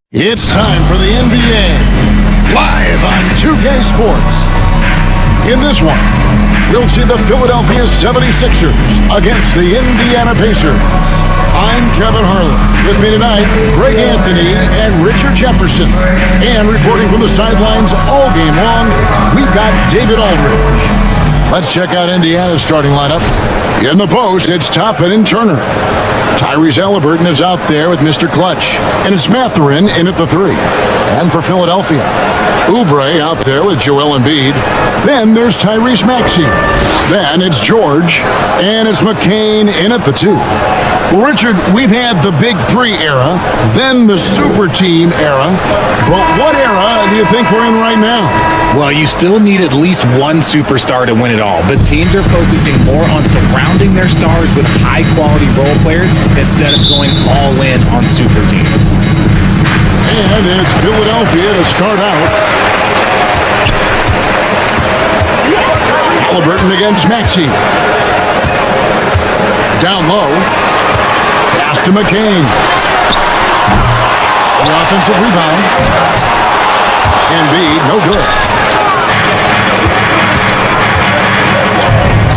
It's time for the NBA, live on 2K Sports. In this one, we'll see the Philadelphia 76ers against the Indiana Pacers. I'm Kevin Harlan. With me tonight, Greg Anthony and Richard Jefferson. And reporting from the sidelines all game long, we've got David Aldridge. Let's check out Indiana's starting lineup. In the post, it's Toppin and Turner. Tyrese Halliburton is out there with Mr. Clutch. And it's Mathurin in at the 3. And for Philadelphia, Oubre out there with Joel Embiid. Then there's Tyrese Maxey. Then it's George. And it's McCain in at the 2. Well, Richard, we've had the Big 3 era, then the Super Team era. But what era do you think we're in right now? Well, you still need at least one superstar to win it all, but teams are focusing more on surrounding their stars with high-quality role players instead of going all in on super teams. And it's Philadelphia to start out. Halliburton against Maxey. Down low. Pass to McCain. The offensive rebound. Embiid, no good.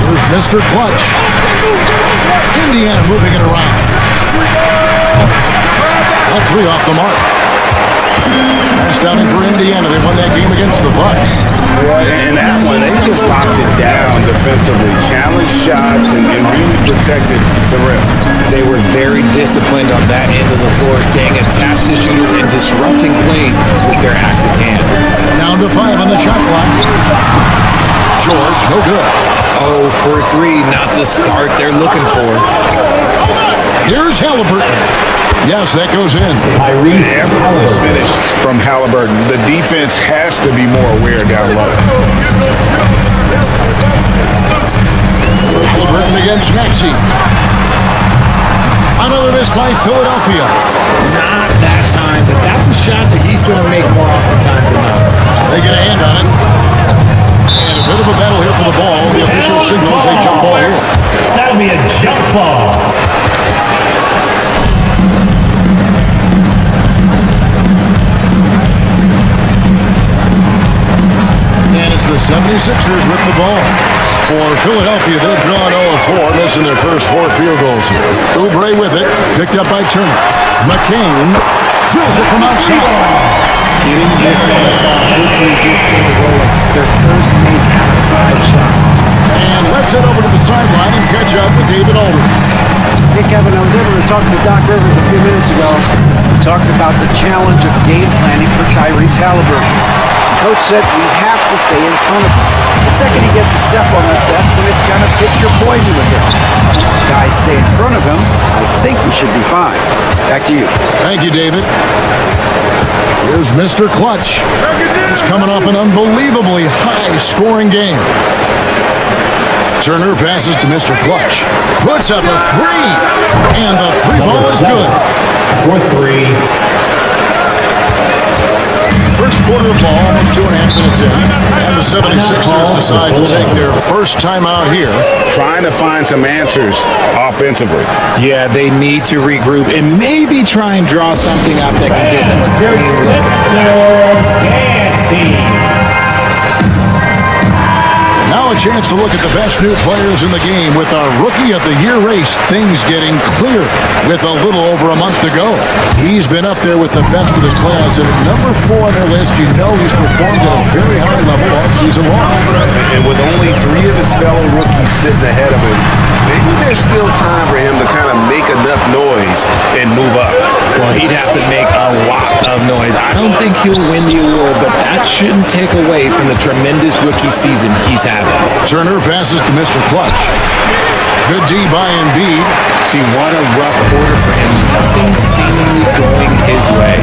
Here's Mr. Clutch. Indiana moving it around. That 3 off the mark. Pass down in for Indiana. They won that game against the Bucks. Well, in that one, they just locked it down defensively, challenged shots, and really protected the rim. They were very disciplined on that end of the floor, staying attached to shooters and disrupting plays with their active hands. Down to 5 on the shot clock. George, no good. Oh, for 3, not the start they're looking for. Here's Halliburton. Yes, that goes in. Effortless finish from Halliburton. The defense has to be more aware down low. Halliburton against Maxey. Another miss by Philadelphia. Not that time, but that's a shot that he's going to make more oftentimes than not. They get a hand on it. And a bit of a battle here for the ball. The official signals a jump ball here. That'll be a jump ball. And it's the 76ers with the ball. For Philadelphia, they've gone 0-4, missing their first 4 field goals here. Oubre with it, picked up by Turner. McCain drills it from outside. Getting this one to fall hopefully gets things rolling. Their first make out of 5 shots. And let's head over to the sideline and catch up with David Aldridge. Hey, Kevin, I was able to talk to Doc Rivers a few minutes ago. We talked about the challenge of game planning for Tyrese Halliburton. The coach said we have to stay in front of him. The second he gets a step on the steps, when it's kind of pick your poison with him. Guys stay in front of him, I think we should be fine. Back to you. Thank you, David. Here's Mr. Clutch. He's coming off an unbelievably high-scoring game. Turner passes to Mr. Clutch. Puts up a 3. And the 3 ball is good. For 3. First quarter of ball, almost 2.5 minutes in. And the 76ers decide to take their first time out here. Trying to find some answers offensively. Yeah, they need to regroup and maybe try and draw something up that can give them a clean look at the basket. Now a chance to look at the best new players in the game with our Rookie of the Year race. Things getting clear with a little over a month to go. He's been up there with the best of the class, and at number 4 on their list, you know he's performed at a very high level all season long. And with only 3 of his fellow rookies sitting ahead of him, maybe there's still time for him to kind of make enough noise and move up. Well, he'd have to make a lot of noise. I don't think he'll win the award, but that shouldn't take away from the tremendous rookie season he's having. Turner passes to Mr. Clutch. Good D by Embiid. See, what a rough quarter for him. Nothing seemingly going his way.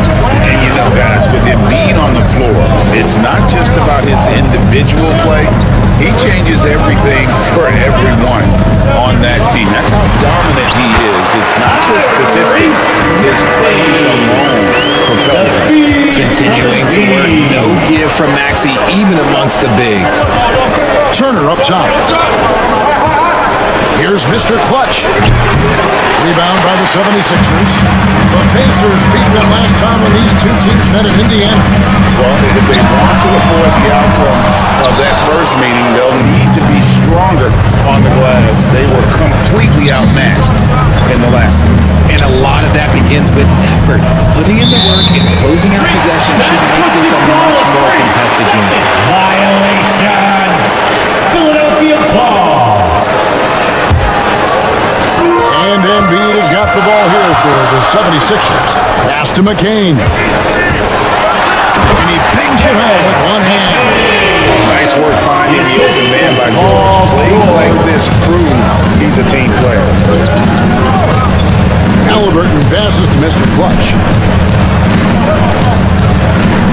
And you know, guys, with Embiid on the floor, it's not just about his individual play. He changes everything for everyone on that team. That's how dominant he is. It's not just statistics. His presence alone propels him. Continuing to work. No give from Maxey, even amongst the bigs. Turner up top. Here's Mr. Clutch. Rebound by the 76ers. The Pacers beat them last time when these two teams met in Indiana. Well, if they want to avoid the outcome of that first meeting, they'll need to be stronger on the glass. They were completely outmatched in the last one. And a lot of that begins with effort. Putting in the work and closing out possession should make this a much more contested game. Violation. Philadelphia ball. And Embiid has got the ball here for the 76ers. Pass to McCain. And he bangs it home with one hand. Nice work finding the open man by George. Plays like this prove he's a team player. Halliburton passes to Mr. Clutch.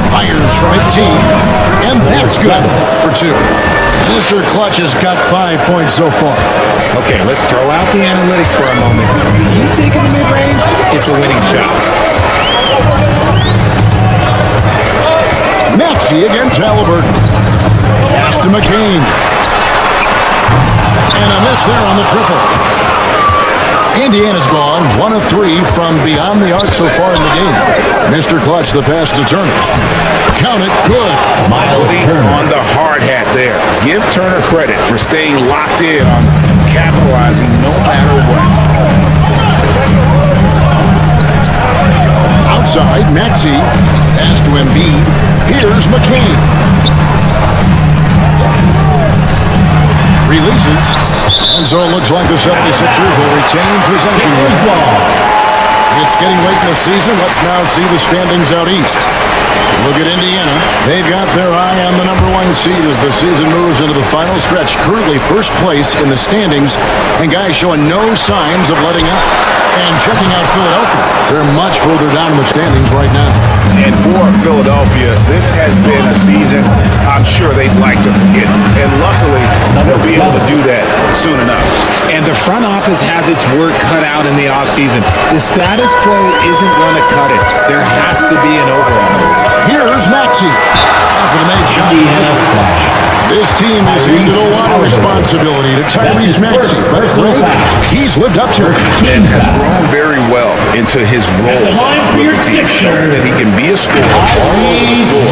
Fires from 18. And that's good for two. Mr. Clutch has got 5 points so far. Okay, let's throw out the analytics for a moment. If he's taking the mid-range, it's a winning shot. Maxey against Halliburton. Pass to McCain. And a miss there on the triple. Indiana's gone 1 of 3 from beyond the arc so far in the game. Mr. Clutch, the pass to Turner. Count it, good. Putting on the hard hat there. Give Turner credit for staying locked in on capitalizing no matter what. Outside, Maxey. Pass to Embiid. Here's McCain. Releases. And so it looks like the 76ers will retain possession here. It's getting late in the season. Let's now see the standings out east. Look at Indiana. They've got their eye on the #1 seed as the season moves into the final stretch. Currently first place in the standings, and guys showing no signs of letting up. And checking out Philadelphia, they're much further down in the standings right now. And for Philadelphia, this has been a season I'm sure they'd like to forget. And luckily, they'll be able to do that soon enough. And the front office has its work cut out in the offseason. The status quo isn't going to cut it. There has to be an overhaul. Here's Maxey. After the made shot from Mr. Clutch. This team has handed a lot of responsibility to Tyrese Maxey, but he's lived up to it. And has grown very well into his role with the team. Showing that he can be a scorer all over the floor.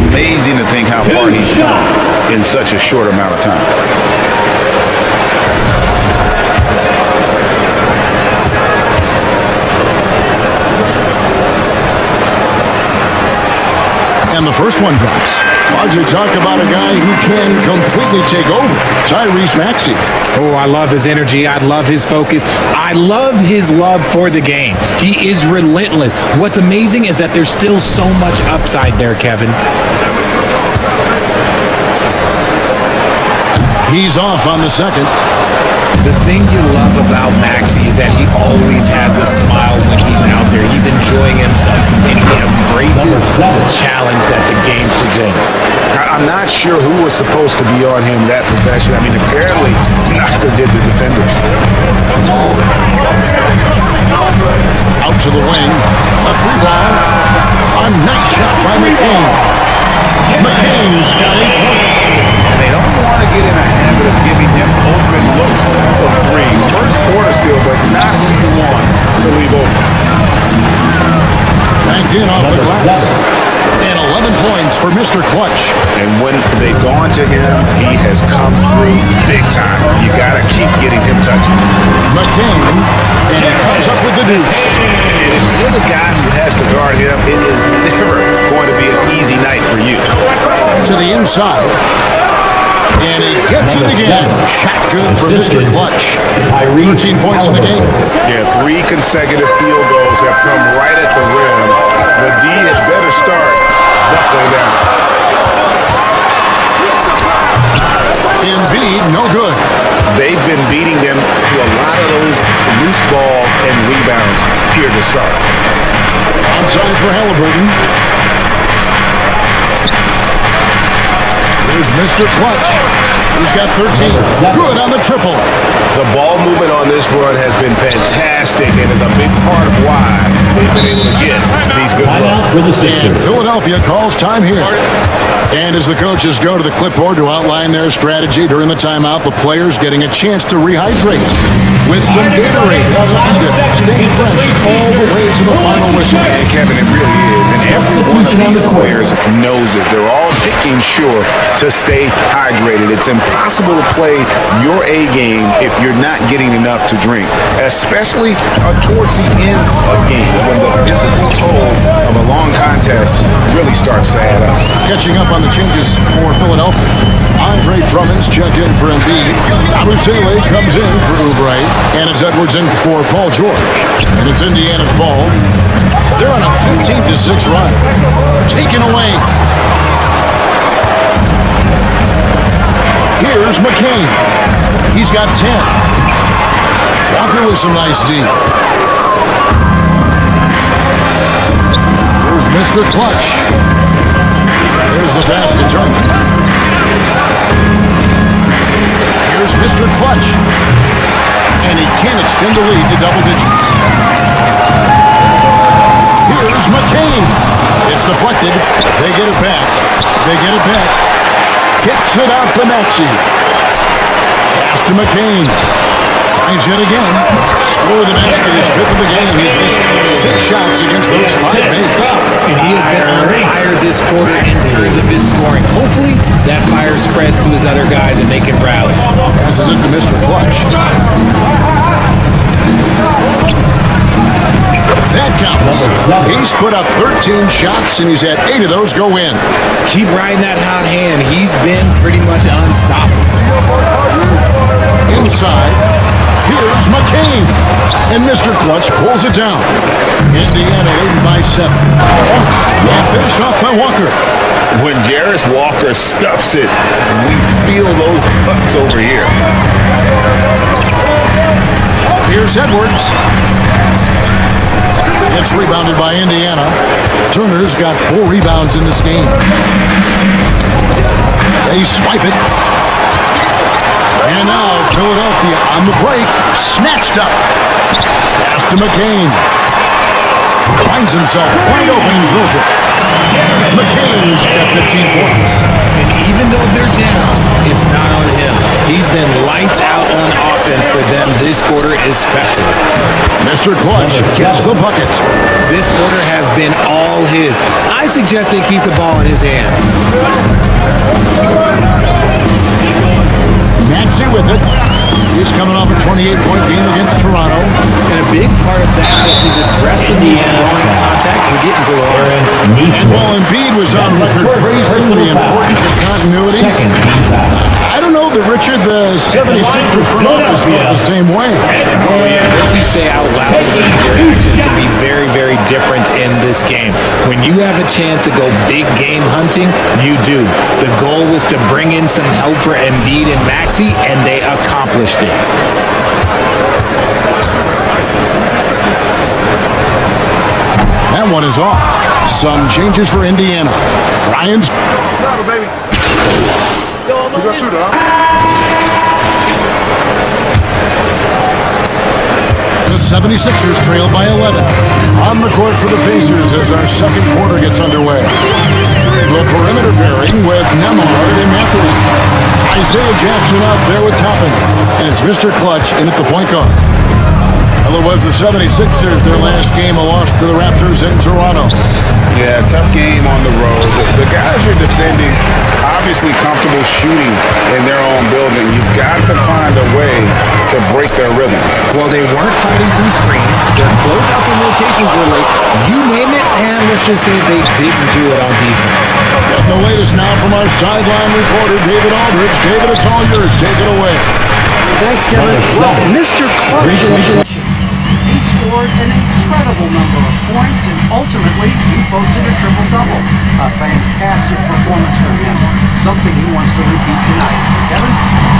Amazing to think how far he's come in such a short amount of time. And the first one drops. Roger, talk about a guy who can completely take over. Tyrese Maxey. Oh, I love his energy. I love his focus. I love his love for the game. He is relentless. What's amazing is that there's still so much upside there, Kevin. He's off on the second. The thing you love about Maxey is that he always has a smile when he's out there. He's enjoying himself, and he embraces the challenge that the game presents. I'm not sure who was supposed to be on him that possession. I mean, apparently neither did the defenders. Out to the wing. A free ball. A nice shot by McCain. McCain's got 8 points. And they don't want to get in a habit of giving him open looks from three. First quarter still, but not who you want to leave open. Backed in off the glass. And 11 points for Mr. Clutch. And when they've gone to him, he has come through big time. You got to keep getting him touches. McCain, and he comes up with the deuce. And if you're the guy who has to guard him, it is never going to be an easy night for you. To the inside. And he gets it again. Shot good for Mr. Clutch. 13 points in the game. Yeah, 3 consecutive field goals have come right at the rim. The D had better start buckling down. Embiid, no good. They've been beating them to a lot of those loose balls and rebounds here to start. Onside for Halliburton. Here's Mr. Clutch. He's got 13. Good on the triple. The ball movement on this run has been fantastic and is a big part of why they've been able to get these good Timeout looks. for the And Sixers. Philadelphia calls time here. And as the coaches go to the clipboard to outline their strategy during the timeout, the players getting a chance to rehydrate with some Gatorade. It's something to stay fresh all the way to the final whistle. And Kevin, it really is. And every one of these players knows it. They're all making sure to stay hydrated. It's impossible to play your A game if you're not getting enough to drink, especially towards the end of games when the physical toll of a long contest really starts to add up. Catching up on the changes for Philadelphia. Andre Drummond's checked in for Embiid. Abusele comes in for Oubre. And it's Edwards in for Paul George. And it's Indiana's ball. They're on a 15-6 run. Taken away. Here's McCain. He's got 10. Walker with some nice D. Here's Mr. Clutch. There's the pass to Turner. Here's Mr. Clutch. And he can't extend the lead to double digits. Here's McCain. It's deflected. They get it back. They get it back. Kicks it out to Maxey. Pass to McCain. Tries yet again. Score the basket. His fifth of the game. He's missed 6 shots against those 5 makes. And he has been on fire this quarter in terms of his scoring. Hopefully, that fire spreads to his other guys and they can rally. Passes it to Mr. Clutch. That counts. He's put up 13 shots, and he's had 8 of those go in. Keep riding that hot hand. He's been pretty much unstoppable. Inside, here's McCain. And Mr. Clutch pulls it down. Indiana leading by 7. And finished off by Walker. When Jarris Walker stuffs it, we feel those bucks over here. Here's Edwards. It's rebounded by Indiana. Turner's got 4 rebounds in this game. They swipe it. And now Philadelphia on the break. Snatched up. Pass to McCain. Finds himself wide open and drills it. McCain's got 15 points. And even though they're down, it's not on him. He's been lights out on offense for them this quarter especially. Mr. Clutch gets the bucket. This quarter has been all his. I suggest they keep the ball in his hands. Maxey with it. He's coming off a 28-point game against Toronto. And a big part of that was his aggressiveness, drawing contact and getting to the line. Well, Embiid was on record praising the importance of continuity. Second team foul. I don't know that Richard, the 76ers front office felt the same way. Oh, yeah. What you say out loud, your actions can be very, very different in this game. When you have a chance to go big game hunting, you do. The goal was to bring in some help for Embiid and Maxey, and they accomplished it. That one is off. Some changes for Indiana. Ryan's. The 76ers trail by 11. On the court for the Pacers as our second quarter gets underway. The perimeter pairing with Nemhard and Matthews. Isaiah Jackson out there with Toppin. And it's Mr. Clutch in at the point guard. Well, it was the 76ers, their last game, a loss to the Raptors in Toronto. Yeah, tough game on the road. The guys are defending, obviously comfortable shooting in their own building. You've got to find a way to break their rhythm. Well, they weren't fighting through screens. Their closeouts and rotations were late. You name it, and let's just say they didn't do it on defense. Getting the latest now from our sideline reporter, David Aldridge. David, it's all yours. Take it away. Thanks, Kevin. Well, Mr. Clutch, he scored an incredible number of points, and ultimately, he posted a triple-double. A fantastic performance for him. Something he wants to repeat tonight. Kevin?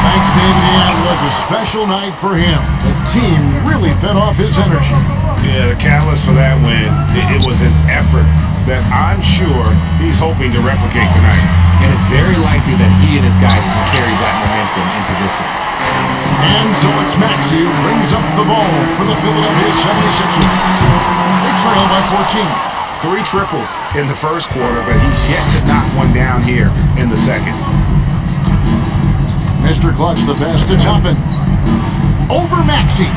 Thanks, David. Yeah, it was a special night for him. The team really fed off his energy. Yeah, the catalyst for that win, it was an effort that I'm sure he's hoping to replicate tonight. And it's very likely that he and his guys can carry that momentum into this one. And so it's Maxey who brings up the ball for the Philadelphia 76ers. They trail by 14. 3 triples in the first quarter, but he's yet to knock one down here in the second. Mr. Clutch, the pass to Toppin. Over Maxey.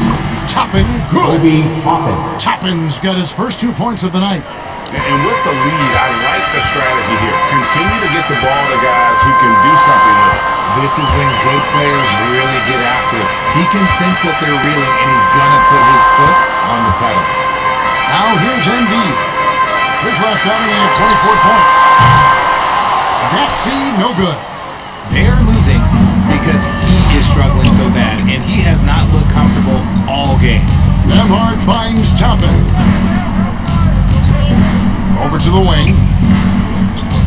Toppin, good. Obi Toppin. Toppin's got his first 2 points of the night. And with the lead, I like the strategy here. Continue to get the ball to guys who can do something with it. This is when good players really get after it. He can sense that they're reeling, and he's going to put his foot on the pedal. Now here's Embiid. His last outing he had 24 points. Maxey, no good. They are losing because he is struggling so bad, and he has not looked comfortable all game. Nemhard finds Toppin. Over to the wing.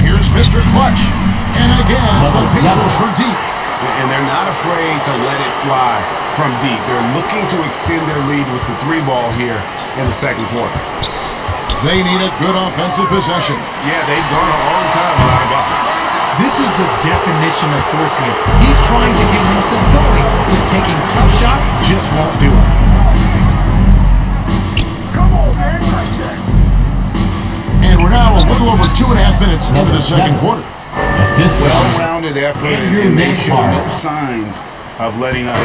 Here's Mr. Clutch. And again, it's the Pacers from deep. And they're not afraid to let it fly from deep. They're looking to extend their lead with the 3-ball here in the second quarter. They need a good offensive possession. Yeah, they've gone a long time without a bucket. This is the definition of forcing it. He's trying to get himself going, but taking tough shots just won't do it. And we're now a little over 2.5 minutes into the second quarter. Assist Well-rounded effort, and they show no signs of letting up.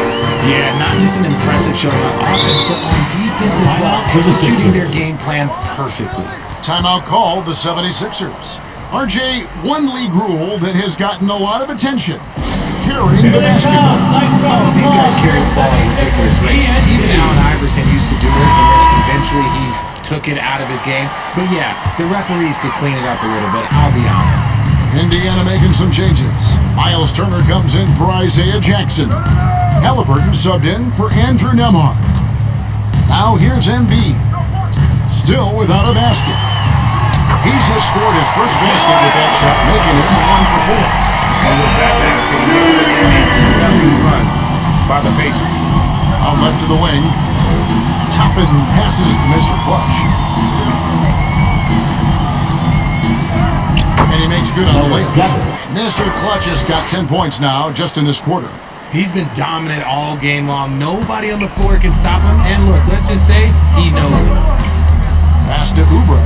Yeah, not just an impressive showing on offense, but on defense as well, Timeout for the executing Sixers. their game plan perfectly. Timeout called the 76ers. RJ, one league rule that has gotten a lot of attention. Carrying the basketball. These guys carry the ball at a ridiculous rate. Even Allen Iverson used to do it, and then eventually he took it out of his game. But yeah, the referees could clean it up a little bit, I'll be honest. Indiana making some changes. Miles Turner comes in for Isaiah Jackson. Halliburton subbed in for Andrew Nemhard. Now here's Embiid. Still without a basket. He's just scored his first basket with that shot, making it 1 for 4. And with that basket, he's able to end a 2-0 run by the Pacers. Out left of the wing. Toppin passes to Mr. Clutch. And he makes good on the way. Mr. Clutch has got 10 points now just in this quarter. He's been dominant all game long. Nobody on the floor can stop him. And look, let's just say he knows it. Pass to Oubre.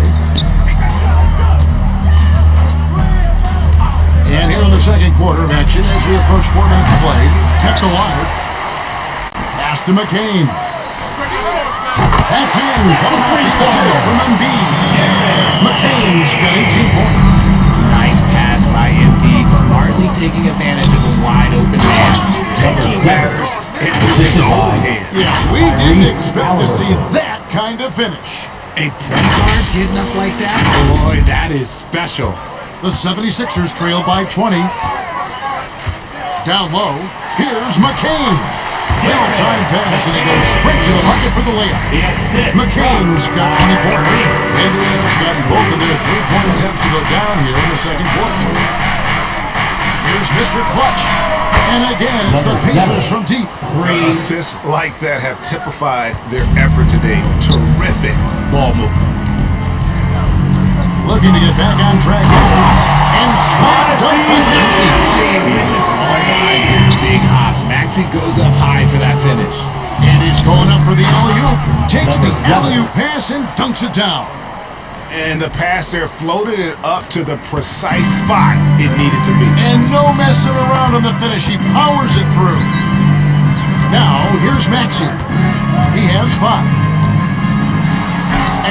And here in the second quarter of action, as we approach 4 minutes played, kept alive. Pass to McCain. That's in. Coming off the assist from Embiid. McCain's got 18 points. Nice pass by Embiid, smartly taking advantage of a wide open man. Taking matters into his own hands. Yeah, we didn't expect to see that kind of finish. A point guard getting up like that? Boy, that is special. The 76ers trail by 20. Down low, here's McCain. Little time pass, and he goes straight to the bucket for the layup. McCain's got 20 points. Indiana's got both of their 3-point attempts to go down here in the second quarter. Here's Mr. Clutch. And again, it's the Pacers from deep. Assists like that have typified their effort today. Terrific ball movement. Looking to get back on track. And slam dunk by Maxey. He's a small guy with big hops. Maxey goes up high for that finish. And he's going up for the alley-oop. Takes the alley-oop pass and dunks it down. And the pass there floated it up to the precise spot it needed to be. And no messing around on the finish. He powers it through. Now, here's Maxey. He has 5.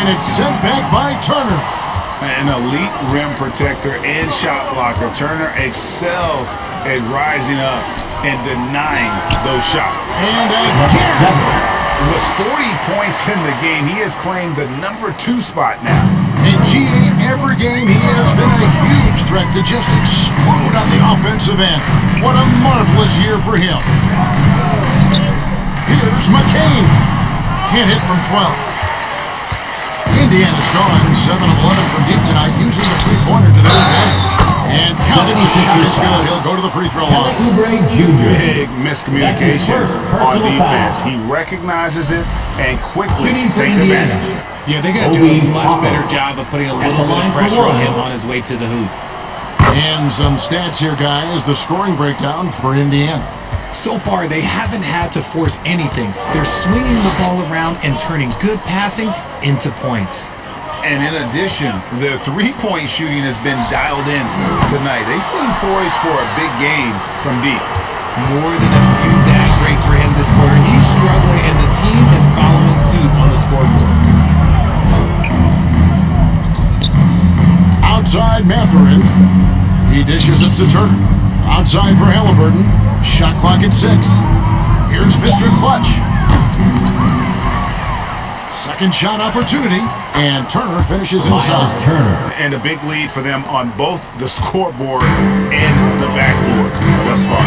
And it's sent back by Turner. An elite rim protector and shot blocker. Turner excels at rising up and denying those shots. And again. With 40 points in the game, he has claimed the number 2 spot now. In GA, every game he has been a huge threat to just explode on the offensive end. What a marvelous year for him. Here's McCain. Can't hit from 12. Indiana's gone 7 of 11 from deep tonight, using the three-pointer to their advantage. And counting the shot is good. He'll go to the free throw line. Big miscommunication on defense. He recognizes it and quickly takes advantage. Yeah, they're going to do a much better job of putting a little bit of pressure on him on his way to the hoop. And some stats here, guys. The scoring breakdown for Indiana. So far, they haven't had to force anything. They're swinging the ball around and turning good passing into points. And in addition, their three-point shooting has been dialed in tonight. They seem poised for a big game from deep. More than a few bad breaks for him this quarter. He's struggling, and the team is following suit on the scoreboard. Outside Matherin. He dishes it to Turner. Outside for Halliburton. Shot clock at 6. Here's Mr. Clutch. Second shot opportunity, and Turner finishes inside. And a big lead for them on both the scoreboard and the backboard thus far.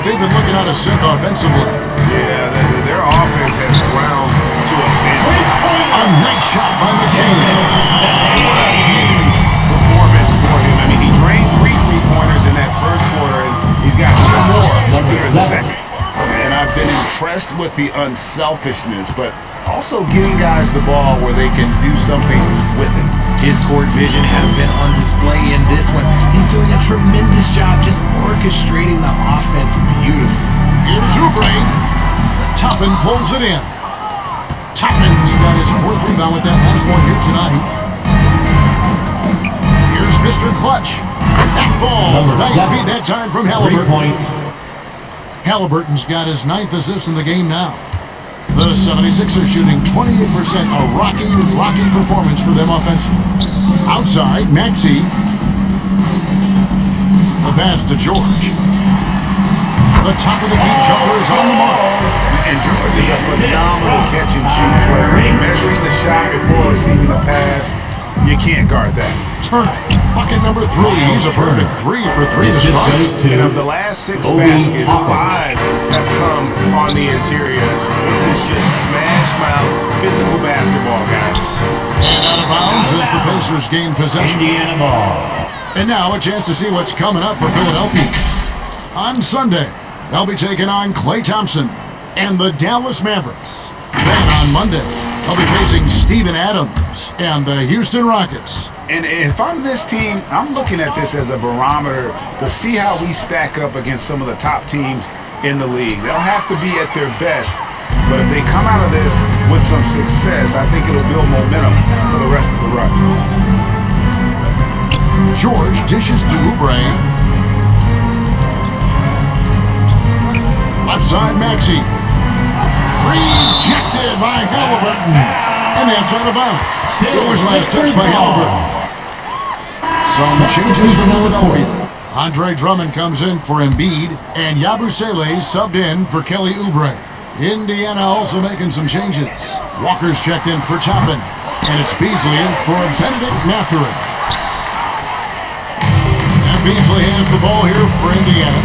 They've been looking out of sync offensively. Yeah, their offense has ground to a standstill. A nice shot by McCain. What a huge performance for him. I mean, he drained 3 3-pointers in that first quarter, and he's got 2 more here in the second. And I've been impressed with the unselfishness, but also getting guys the ball where they can do something with it. His court vision has been on display in this one. He's doing a tremendous job just orchestrating the offense beautifully. Here's Oubre. Toppin pulls it in. Toppin's got his 4th rebound with that last one here tonight. Here's Mr. Clutch. That falls. Nice feed that time from Halliburton. Halliburton's got his 9th assist in the game now. The 76ers shooting 28%, a rocky performance for them offensively. Outside, Maxey. The pass to George. The top of the key jumper is on the mark. And George is a phenomenal catch and shoot player. Measuring the shot before receiving the pass, you can't guard that. Turner, bucket number 3. He's a perfect 3 for 3 to start. And of the last 6 baskets, 5 have come on the interior. This is just smash mouth physical basketball, guys. And out of bounds as the Pacers gain possession. Indiana ball. And now a chance to see what's coming up for Philadelphia. On Sunday, they'll be taking on Klay Thompson and the Dallas Mavericks. Then on Monday, they'll be facing Steven Adams and the Houston Rockets. And if I'm this team, I'm looking at this as a barometer to see how we stack up against some of the top teams in the league. They'll have to be at their best, but if they come out of this with some success, I think it'll build momentum for the rest of the run. George dishes to Oubre. Left side, Maxey. Rejected by Halliburton. And that's out of bounds. It was last touched by Halliburton. Some changes for Philadelphia. Andre Drummond comes in for Embiid, and Yabusele subbed in for Kelly Oubre. Indiana also making some changes. Walker's checked in for Toppin, and it's Beasley in for Benedict Mathurin. And Beasley has the ball here for Indiana.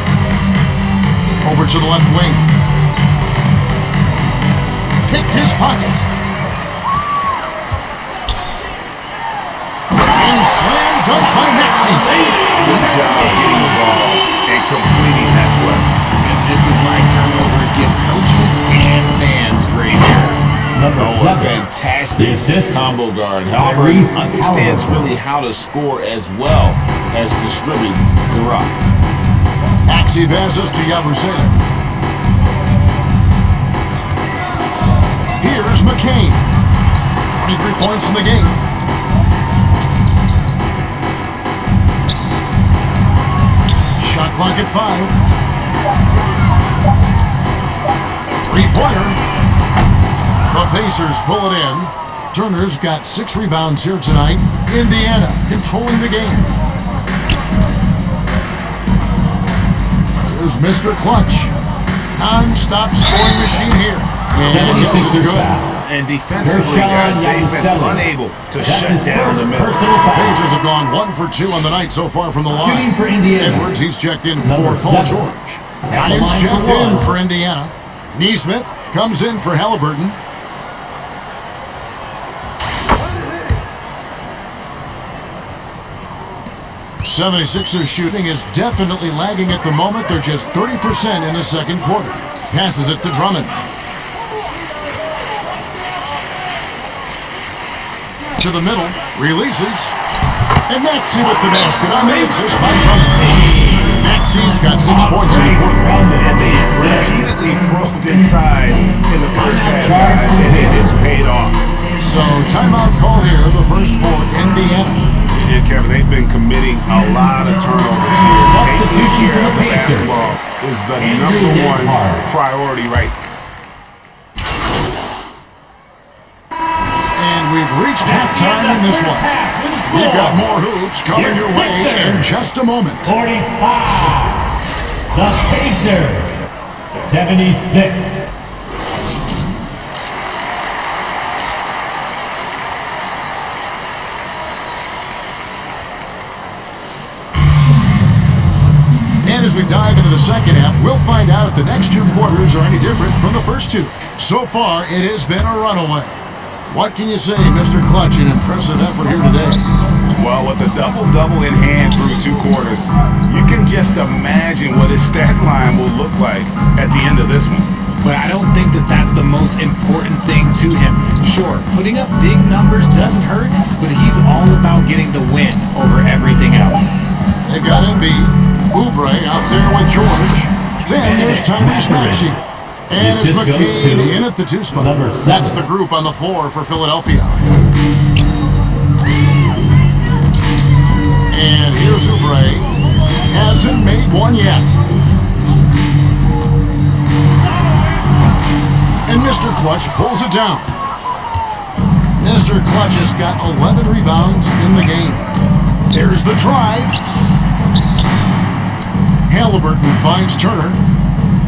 Over to the left wing. Picked his pocket. And slam dunk by Maxey. Good job getting the ball and completing that play. And this is why turnovers give coaches and fans great errors. A fantastic combo guard. Halliburton understands really how to score as well as distribute the rock. Maxey passes to Yabusele. Here's McCain. 23 points in the game. Shot clock at 5. 3-pointer. The Pacers pull it in. Turner's got 6 rebounds here tonight. Indiana controlling the game. Here's Mr. Clutch. Non-stop scoring machine here. And this is good. And defensively, guys, they've been unable to shut down the middle. The Pacers have gone 1 for 2 on the night so far from the line. Edwards, he's checked in for Paul George. Ryan's checked in for Indiana. Neesmith comes in for Halliburton. '76ers shooting is definitely lagging at the moment. They're just 30% in the second quarter. Passes it to Drummond. To the middle, releases, and Maxey with the basket on the assist by Drummond. Maxey's got 6 points in the quarter. And they repeatedly probed inside in the first half, guys, and it's paid off. So timeout call here, the first for Indiana. Yeah, Kevin, they've been committing a lot of turnovers here. Taking care of the basketball is the number one priority right now. And we've reached halftime in this one. We've got more hoops coming your way in just a moment. 45. The Pacers. 76. And as we dive into the second half, we'll find out if the next two quarters are any different from the first two. So far, it has been a runaway. What can you say, Mr. Clutch? An impressive effort here today. Well, with a double-double in hand through two quarters, you can just imagine what his stat line will look like at the end of this one. But I don't think that that's the most important thing to him. Sure, putting up big numbers doesn't hurt, but he's all about getting the win over everything else. They've got Embiid, Oubre out there with George. Then there's Tyrese Maxey. And it's McCain in at the two spot. That's the group on the floor for Philadelphia. And here's Oubre. Hasn't made one yet. And Mr. Clutch pulls it down. Mr. Clutch has got 11 rebounds in the game. There's the drive. Halliburton finds Turner.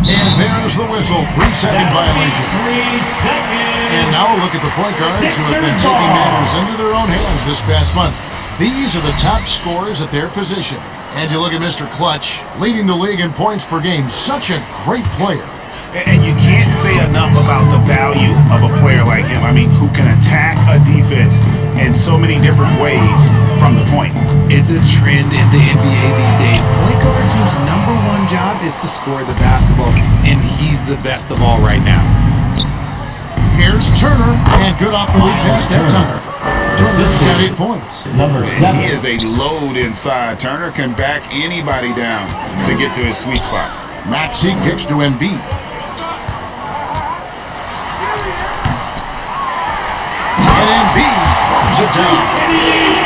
And there's the whistle. 3-second violation. 3 seconds. And now a look at the point guards who have been taking matters into their own hands this past month. These are the top scorers at their position. And you look at Mr. Clutch, leading the league in points per game. Such a great player. And you can't say enough about the value of a player like him. I mean, who can attack a defense in so many different ways from the point. It's a trend in the NBA these days. Point guards whose number one job is to score the basketball, and he's the best of all right now. Here's Turner, and good off the lead pass that time. Turner's got 8 points. Number 7. He is a load inside. Turner can back anybody down to get to his sweet spot. Maxey kicks to Embiid. And Embiid throws it down.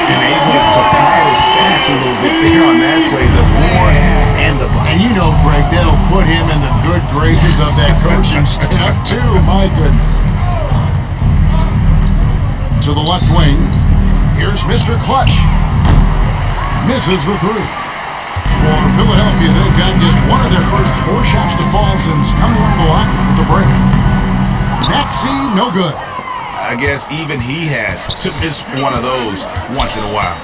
And able to pile his stats a little bit there on that play. The board and the bucket. And you know, Greg, that'll put him in the good graces of that coaching staff, too. My goodness. To the left wing, here's Mr. Clutch. Misses the three. For Philadelphia, they've gotten just one of their first 4 shots to fall since coming out of the locker with the break. Maxey, no good. I guess even he has to miss one of those once in a while.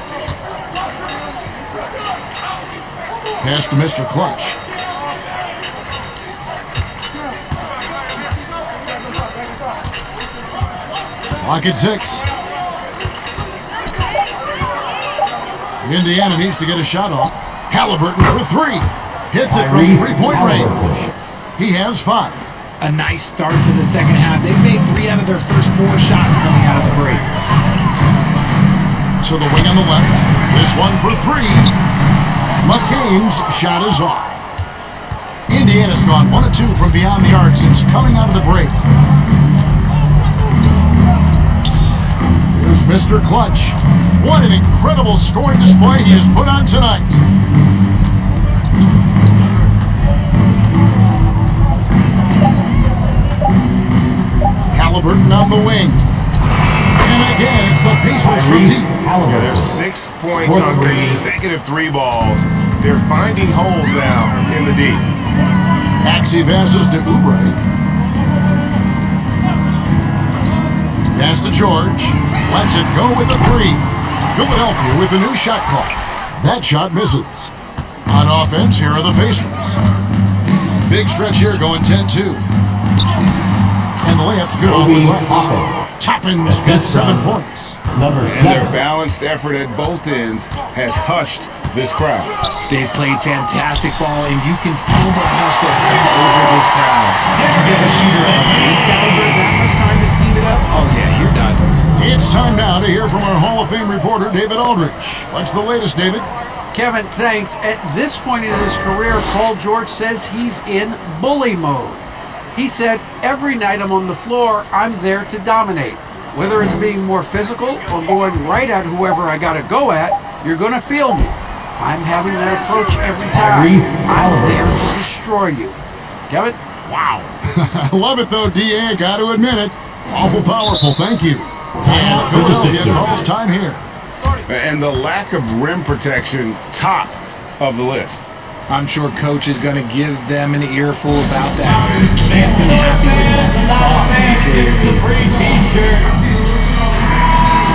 Pass to Mr. Clutch. Clock at 6. Indiana needs to get a shot off. Halliburton for 3. Hits it from 3-point range. He has 5. A nice start to the second half. They've made 3 out of their first 4 shots coming out of the break. To the wing on the left. This one for 3. McCain's shot is off. Indiana's gone 1 of 2 from beyond the arc since coming out of the break. Here's Mr. Clutch. What an incredible scoring display he has put on tonight. Halliburton on the wing. And again, it's the Pacers from deep. Yeah, there's 6 points on consecutive 3 balls. They're finding holes now in the D. Maxey passes to Oubre. Pass to George. Lets it go with a 3. Philadelphia with a new shot clock. That shot misses. On offense, here are the Pacers. Big stretch here going 10-2. And the layup's good off the glass. Toppin's got 7 points. Number 7. And their balanced effort at both ends has hushed this crowd. They've played fantastic ball, and you can feel the hush that's come over this crowd. You give a shooter of this caliber that much time to seam it up, oh yeah, you're done. It's time now to hear from our Hall of Fame reporter, David Aldridge. What's the latest, David? Kevin, thanks. At this point in his career, Paul George says he's in bully mode. He said, every night I'm on the floor, I'm there to dominate. Whether it's being more physical or going right at whoever I gotta go at, you're gonna feel me. I'm having that approach every time. I'm there to destroy you. Kevin? Wow. I love it though, DA. Got to admit it. Awful powerful. Thank you. And Philadelphia calls time here. And the lack of rim protection, top of the list. I'm sure Coach is going to give them an earful about that. You can't be happy with that soft interior defense.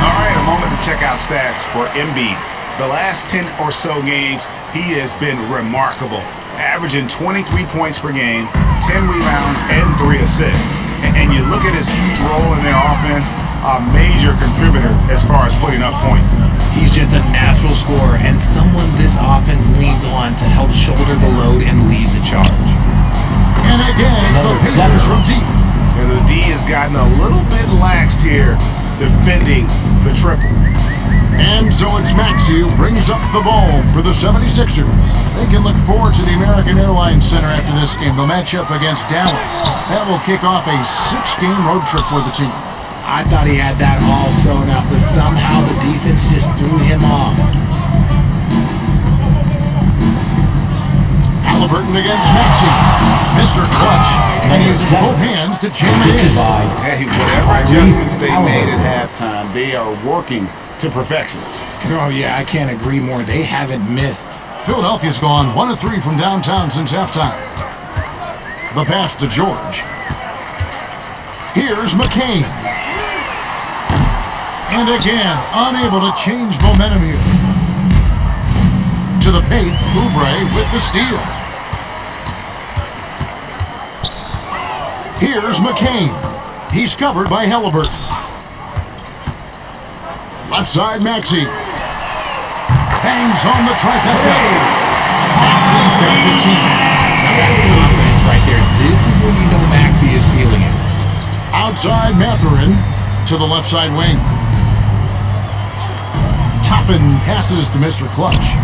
All right, a moment to check out stats for Embiid. The last 10 or so games, he has been remarkable, averaging 23 points per game, 10 rebounds, and 3 assists. And you look at his huge role in their offense, a major contributor as far as putting up points. He's just a natural scorer and someone this offense leans on to help shoulder the load and lead the charge. And again, it's the Pacers from deep. And the D has gotten a little bit laxed here defending the triple. And so it's Maxey who brings up the ball for the 76ers. They can look forward to the American Airlines Center after this game. They'll match up against Dallas. That will kick off a 6-game road trip for the team. I thought he had that all sewn up, but somehow the defense just threw him off. Halliburton against Maxey. Mr. Clutch. And he uses both hands to jam it in. Hey, whatever adjustments they made at halftime, they are working to perfection. Oh yeah, I can't agree more. They haven't missed. Philadelphia's gone 1 of 3 from downtown since halftime. The pass to George. Here's McCain. And again, unable to change momentum here. To the paint, Oubre with the steal. Here's McCain. He's covered by Halliburton. Left side, Maxey. Hangs on the trifecta. Maxey's got 15. Now that's confidence right there. This is when you know Maxey is feeling it. Outside Mathurin to the left side wing. Toppin passes to Mr. Clutch.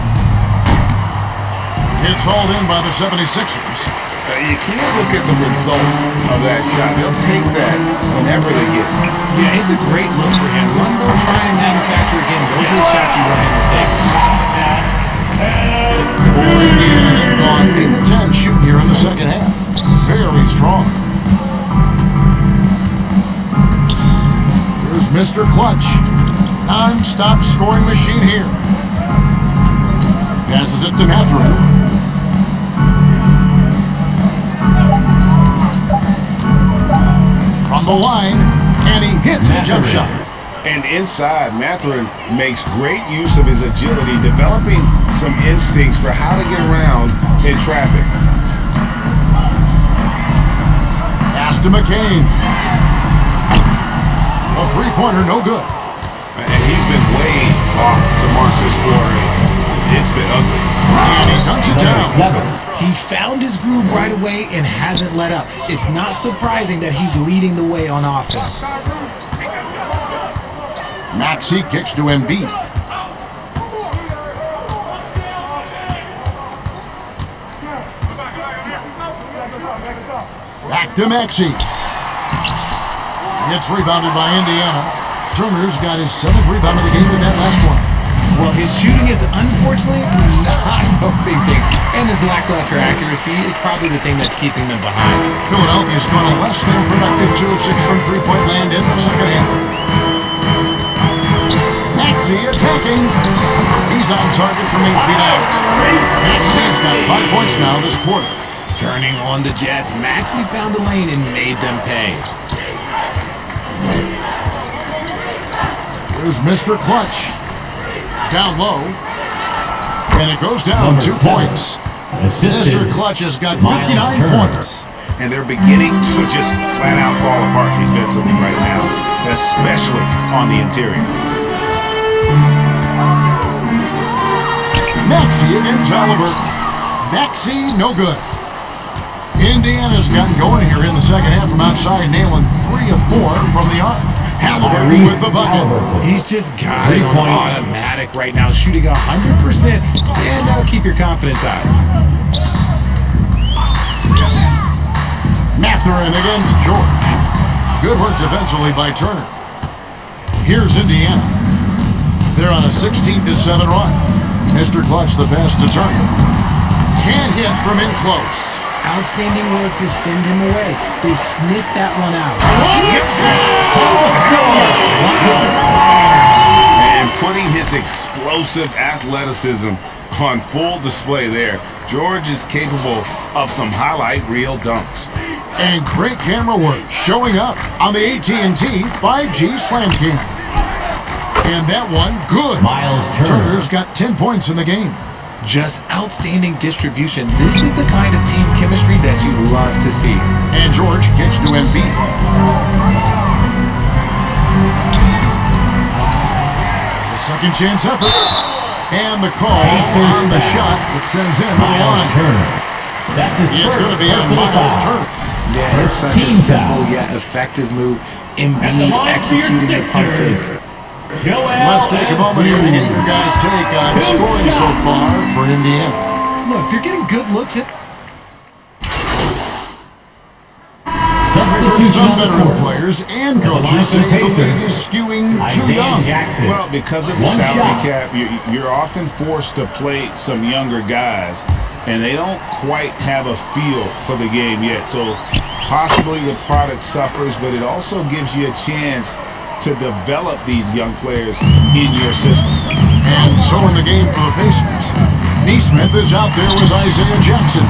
It's hauled in by the 76ers. You can't look at the result of that shot. They'll take that whenever they get it. Yeah, it's a great look for him. One they'll try and manufacture again. Those are the shots you want him to take. For Indiana, they've gone 8 of 10 shooting here in the second half. Very strong. Here's Mr. Clutch. Non-stop scoring machine here. Passes it to Mathurin. From the line, and he hits the jump shot. And inside, Mathurin makes great use of his agility, developing some instincts for how to get around in traffic. Pass to McCain. A three-pointer, no good. And he's been way off the mark this quarter. It's been ugly. And he dunks it down. He found his groove right away and hasn't let up. It's not surprising that he's leading the way on offense. Maxey kicks to Embiid. Back to Maxey. It's rebounded by Indiana. Turner's got his 7th rebound of the game with that last one. Well, his shooting is unfortunately not a big thing, and his lackluster accuracy is probably the thing that's keeping them behind. Philadelphia's gone a less than productive 2 of 6 from three-point land in the second half. Maxey attacking. He's on target from 8 feet out. Maxey's got 5 points now this quarter. Turning on the Jets, Maxey found the lane and made them pay. Here's Mr. Clutch. Down low. And it goes down 2 points. Mr. Clutch has got 59 points. And they're beginning to just flat out fall apart defensively right now, especially on the interior. Maxey against Halliburton. Maxey, no good. Indiana's gotten going here in the second half from outside, nailing 3 of 4 from the arc. Halliburton with the bucket. He's just got it on automatic right now, shooting 100%, and that'll keep your confidence high. Mathurin against George. Good work defensively by Turner. Here's Indiana. They're on a 16-7 run. Mr. Clutch, the pass to Turner. Can't hit from in close. Outstanding work to send him away. They sniffed that one out. And putting his explosive athleticism on full display there, George is capable of some highlight reel dunks. And great camera work showing up on the AT&T 5G Slam Cam. And that one, good. Miles Turner's got 10 points in the game. Just outstanding distribution. This is the kind of team chemistry that you love to see. And George gets to Embiid. The second chance effort. And the call on the shot that sends in to the line. That's his It's going to be on Miles Turner. Yeah, it's such a simple yet effective move. Embiid executing the pump fake. Let's take a moment here to get your guys' take on scoring so far for Indiana. Look, they're getting good looks at... Some veteran players and coaches say the league is skewing too young. Well, because of the salary cap, you're often forced to play some younger guys, and they don't quite have a feel for the game yet. So possibly the product suffers, but it also gives you a chance to develop these young players in your system. And so in the game for the Pacers, Neesmith is out there with Isaiah Jackson.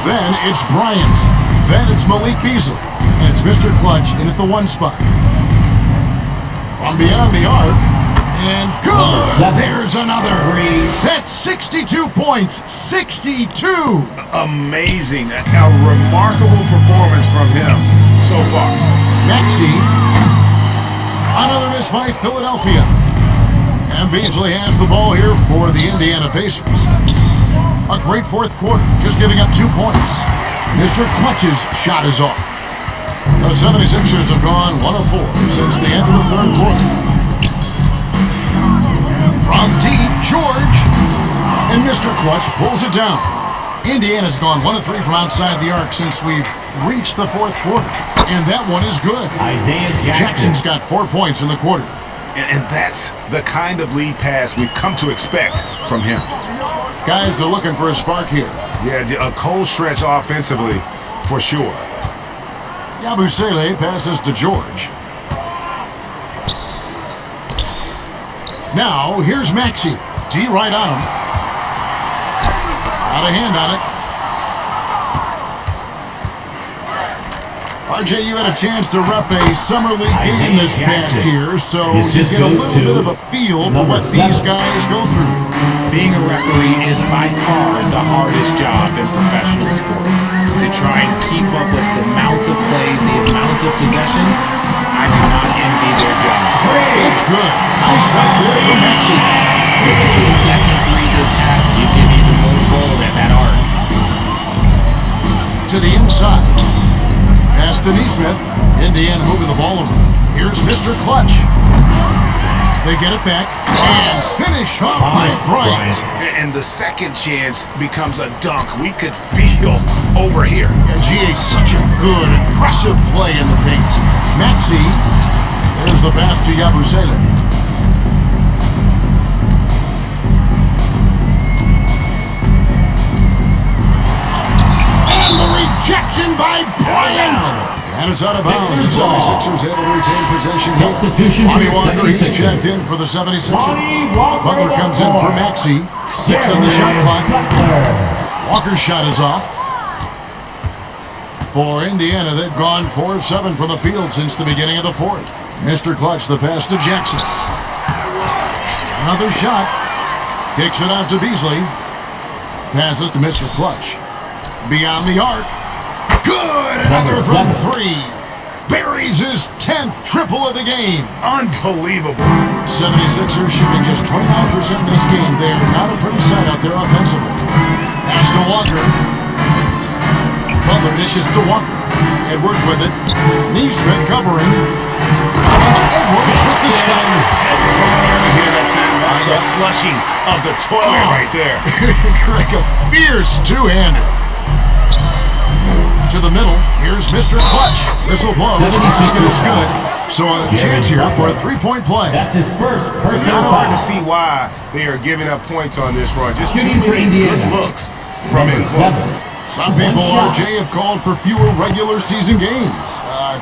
Then it's Bryant. Then it's Malik Beasley. And it's Mr. Clutch in at the 1 spot. From beyond the arc. And good! There's another. That's 62 points. 62! Amazing. A remarkable performance from him so far. Maxey. Another miss by Philadelphia. And Beasley has the ball here for the Indiana Pacers. A great fourth quarter, just giving up 2 points. Mr. Clutch's shot is off. The 76ers have gone 1 of 4 since the end of the third quarter. From deep, George. And Mr. Clutch pulls it down. Indiana's gone 1 of 3 from outside the arc since we've reached the fourth quarter. And that one is good. Isaiah Jackson's got 4 points in the quarter. And that's the kind of lead pass we've come to expect from him. Guys are looking for a spark here. Yeah, a cold stretch offensively, for sure. Yabusele passes to George. Now, here's Maxey. D right on him. Out of hand on it. RJ, you had a chance to ref a Summer League game this past year, so you get a little bit of a feel for what these guys go through. Being a referee is by far the hardest job in professional sports. To try and keep up with the amount of plays, the amount of possessions, I do not envy their job. It's good. Nice touch there from Maxey. This is his second 3 this half. He's getting even more bold at that arc. To the inside. Pass to Neesmith. Indiana moving the ball over. Here's Mr. Clutch. They get it back and finish off by Bryant. And the second chance becomes a dunk we could feel over here. And GA, such a good, aggressive play in the paint. Maxey, there's the pass to Yabusele. And the rejection by Bryant. And it's out of bounds. The 76ers able to retain possession here. Substitution Lonnie for Walker, he's 76ers. checked in for the 76ers. Walker Butler comes in for Maxey. 6 on the shot clock. Walker's shot is off. For Indiana, they've gone 4 of 7 from the field since the beginning of the fourth. Mr. Clutch, the pass to Jackson. Another shot. Kicks it out to Beasley. Passes to Mr. Clutch. Beyond the arc. Good! Another from 3. Buries his 10th triple of the game. Unbelievable. 76ers shooting just 29% in this game. They're not a pretty sight out there offensively. Pass to Walker. Butler dishes to Walker. Edwards with it. Neesmith covering. And Edwards with the stop. You hear that sound? That's the flushing of the toilet right there. Like a fierce two-hander. To to the middle. Here's Mr. Clutch. Whistle blows. Basket is good. So a chance here for a three-point play. That's his first It's personal not hard to foul. see why they are giving up points on this run. Just too Shooting for many good Indiana. looks from Number his 7. Some people, RJ, have called for fewer regular season games.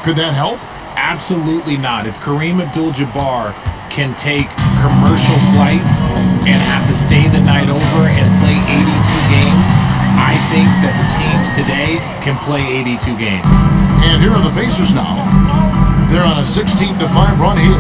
Could that help? Absolutely not. If Kareem Abdul-Jabbar can take commercial flights and have to stay the night over and play 82 games, I think that the teams today can play 82 games. And here are the Pacers now. They're on a 16-5 run here.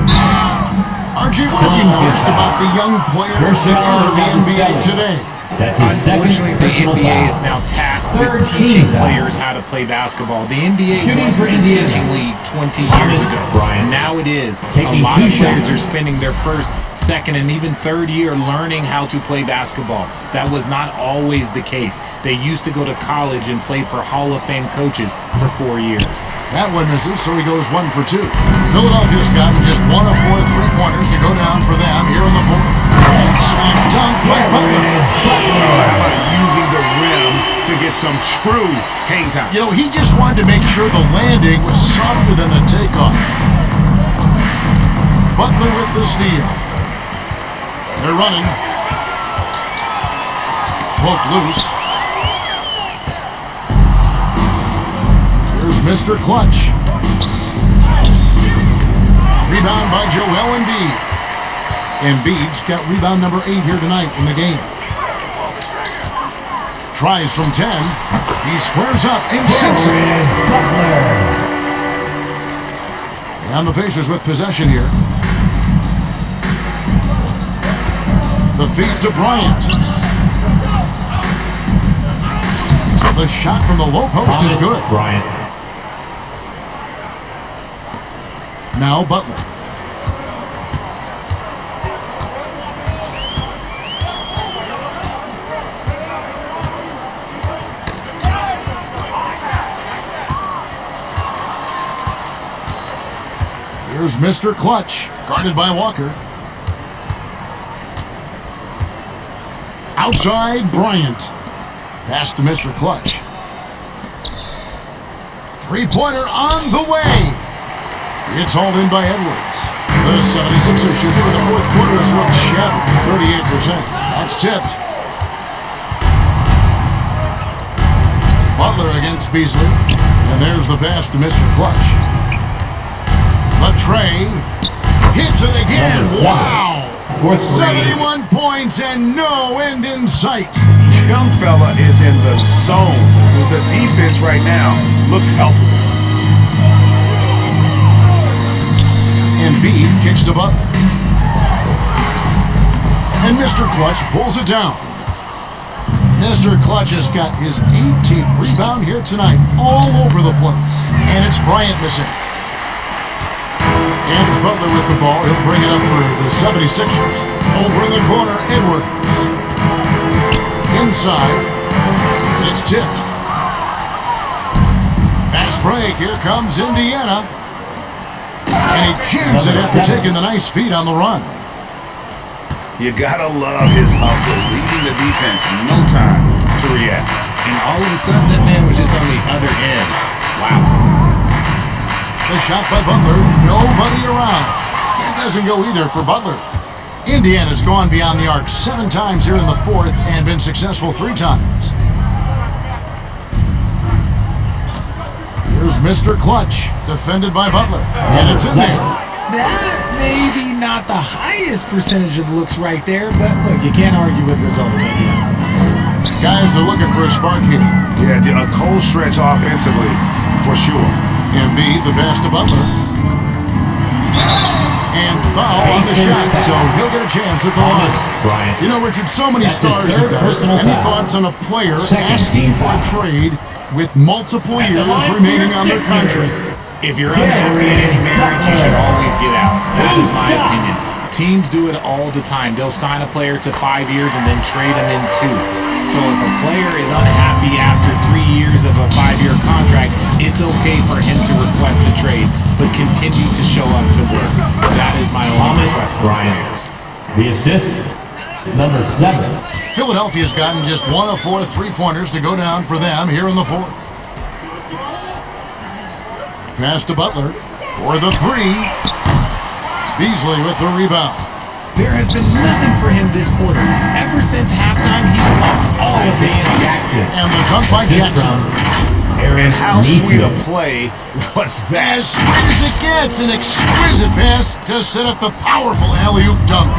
RJ, what have you noticed about the young players that enter the NBA today? That's his second Unfortunately, the personal NBA foul. is now tasked Third with teaching team foul. players how to play basketball. The NBA Shooting for wasn't a Indiana. teaching league 20 years ago. Bryant. Now it is. Taking A lot two of players shots. are spending their first, second, and even third year learning how to play basketball. That was not always the case. They used to go to college and play for Hall of Fame coaches for 4 years. That one misses, so he goes 1 for 2. Philadelphia's gotten just 1 of 4 three-pointers to go down for them here in the fourth. And slam dunk by Butler. How about using the rim to get some true hang time? You know, he just wanted to make sure the landing was softer than the takeoff. Butler with the steal. They're running. Poked loose. Here's Mr. Clutch. Rebound by Joel Embiid. Embiid's got rebound number 8 here tonight in the game. Tries from 10. He squares up and sinks it. And the Pacers with possession here. The feed to Bryant. The shot from the low post is good. Bryant. Now Butler. Here's Mr. Clutch, guarded by Walker. Outside Bryant. Pass to Mr. Clutch. Three-pointer on the way. It's hauled in by Edwards. The 76ers should do in the fourth quarter has looked shabby, 38%. That's tipped. Butler against Beasley. And there's the pass to Mr. Clutch. Latrey hits it again. Number 7. Wow. Fourth quarter. 71 points and no end in sight. Young fella is in the zone. The defense right now looks helpless. Embiid kicks to Butler. And Mr. Clutch pulls it down. Mr. Clutch has got his 18th rebound here tonight, all over the place. And it's Bryant missing. And it's Butler with the ball. He'll bring it up for the 76ers. Over in the corner, Edwards. Inside. It's tipped. Fast break. Here comes Indiana. And he jams it after taking the nice feed on the run. You gotta love his hustle, leaving the defense no time to react. And all of a sudden, that man was just on the other end. Wow. The shot by Butler, nobody around. It doesn't go either for Butler. Indiana's gone beyond the arc 7 times here in the fourth and been successful 3 times. Here's Mr. Clutch, defended by Butler. And it's in there. That maybe not the highest percentage of looks right there, but look, you can't argue with results, I guess. Guys are looking for a spark here. Yeah, a cold stretch offensively, for sure. Embiid, the pass to Butler. And foul on the shot, so he'll get a chance at the line. Bryant. You know, Richard, so many That's his stars third have done it. personal Any foul. thoughts on a player Second asking team for a foul. trade with multiple At the years line for remaining the on their Sixers. contract? If you're unhappy in any marriage, you should always get out. That is my opinion. Teams do it all the time. They'll sign a player to 5 years and then trade him in 2. So if a player is unhappy after 3 years of a 5-year contract, it's okay for him to request a trade, but continue to show up to work. That is my only request for Bryant. players. The assist, number 7. Philadelphia's gotten just 1 of 4 three-pointers to go down for them here in the fourth. pass to Butler for the three. Beasley with the rebound. There has been nothing for him this quarter. Ever since halftime, he's lost all of his touch. And the dunk by Jackson. And how sweet a play was that? As sweet as it gets, an exquisite pass to set up the powerful alley-oop dunk.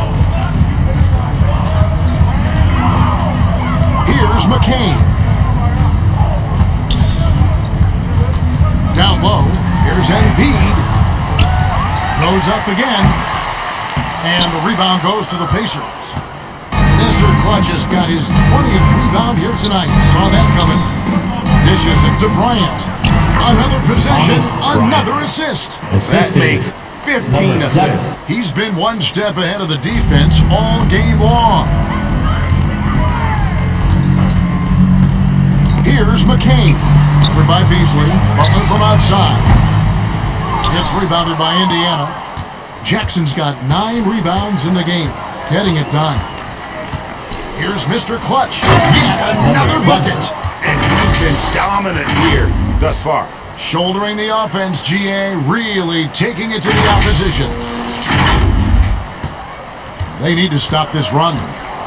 Here's McCain. Down low, here's Embiid. Goes up again. And the rebound goes to the Pacers. Mr. Clutch has got his 20th rebound here tonight. Saw that coming. Dishes it to Bryant. Another possession, another assist. That makes 15 assists. He's been one step ahead of the defense all game long. Here's McCain. Covered by Beasley. Butler from outside. It's rebounded by Indiana. Jackson's got 9 rebounds in the game. Getting it done. Here's Mr. Clutch. Yet another bucket. And he's been dominant here thus far. Shouldering the offense, GA really taking it to the opposition. They need to stop this run.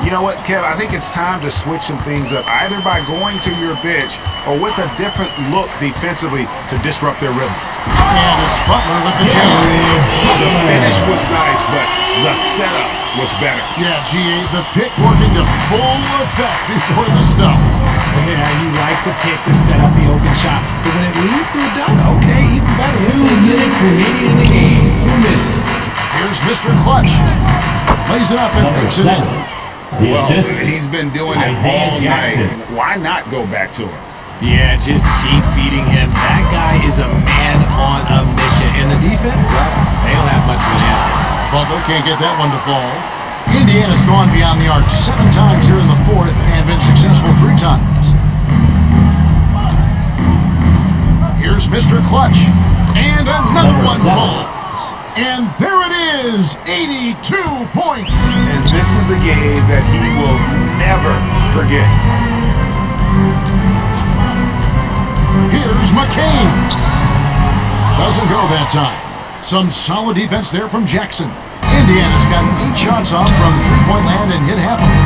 You know what, Kev? I think it's time to switch some things up, either by going to your bench or with a different look defensively to disrupt their rhythm. And it's Butler with the jam. The finish was nice, but the setup was better. Yeah, GA, the pick working to full effect before the stuff. Yeah, you like the pick to set up the open shot, but when it leads to a dunk, okay, even better. 2 minutes remaining in the game. 2 minutes. Here's Mr. Clutch. Plays it up and makes it in. The Well, assist. he's been doing it Isaiah all Jackson. night. Why not go back to him? Yeah, just keep feeding him. That guy is a man on a mission. And the defense, well, they don't have much of an answer. Butler can't get that one to fall. Indiana's gone beyond the arc 7 times here in the fourth and been successful 3 times. Here's Mr. Clutch. And another Number one 7. falls. And there it is, 82 points. And this is a game that he will never forget. Here's McCain. Doesn't go that time. Some solid defense there from Jackson. Indiana's got 8 shots off from three-point land and hit half of them.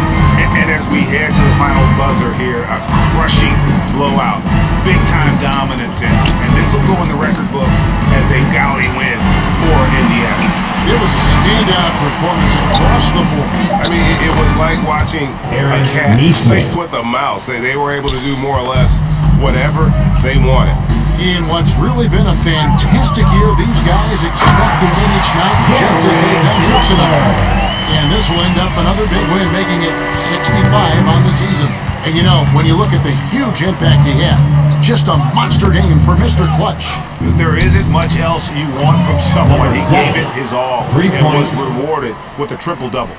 And as we head to the final buzzer here, a crushing blowout. Big-time dominance. And this will go in the record books as a gaudy win for Indiana. It was a standout performance across the board. I mean, it was like watching a cat play with a mouse. They were able to do more or less whatever they wanted. In what's really been a fantastic year, these guys expect to win each night just as they've done here tonight. And this will end up another big win, making it 65 on the season. And you know, when you look at the huge impact he had, just a monster game for Mr. Clutch. There isn't much else you want from someone. He gave it his all 3 and was points. rewarded with a triple-double.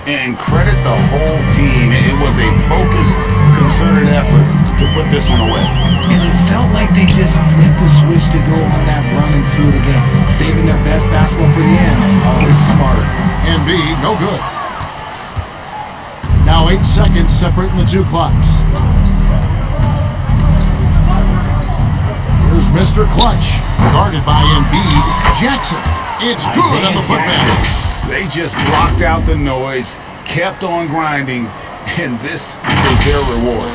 And credit the whole team. It was a focused, concerted effort to put this one away. And it felt like they just flipped the switch to go on that run and seal the game, saving their best basketball for the end. Always smart. And B, no good. Now 8 seconds separating the 2 clocks. Here's Mr. Clutch, guarded by Embiid. Jackson, it's good on the putback. They just blocked out the noise, kept on grinding, and this is their reward.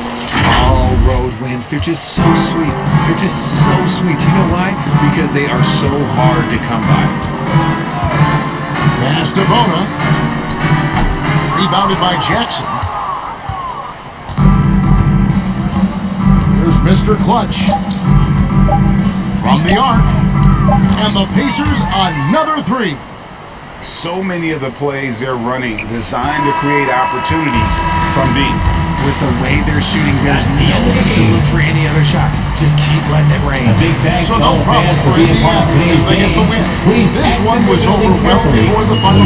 All road wins. They're just so sweet. They're just so sweet. You know why? Because they are so hard to come by. Pass to Bona. Rebounded by Jackson. Here's Mr. Clutch. From the arc. And the Pacers another 3. So many of the plays they're running designed to create opportunities from deep. With the way they're shooting, there's That's the no end of the need to game. look for any other shot. Just keep letting it rain. A big thanks So to no all problem fans for being part Indiana of today's as they get the game. win. Please This exit one was the over building well carefully. before the final.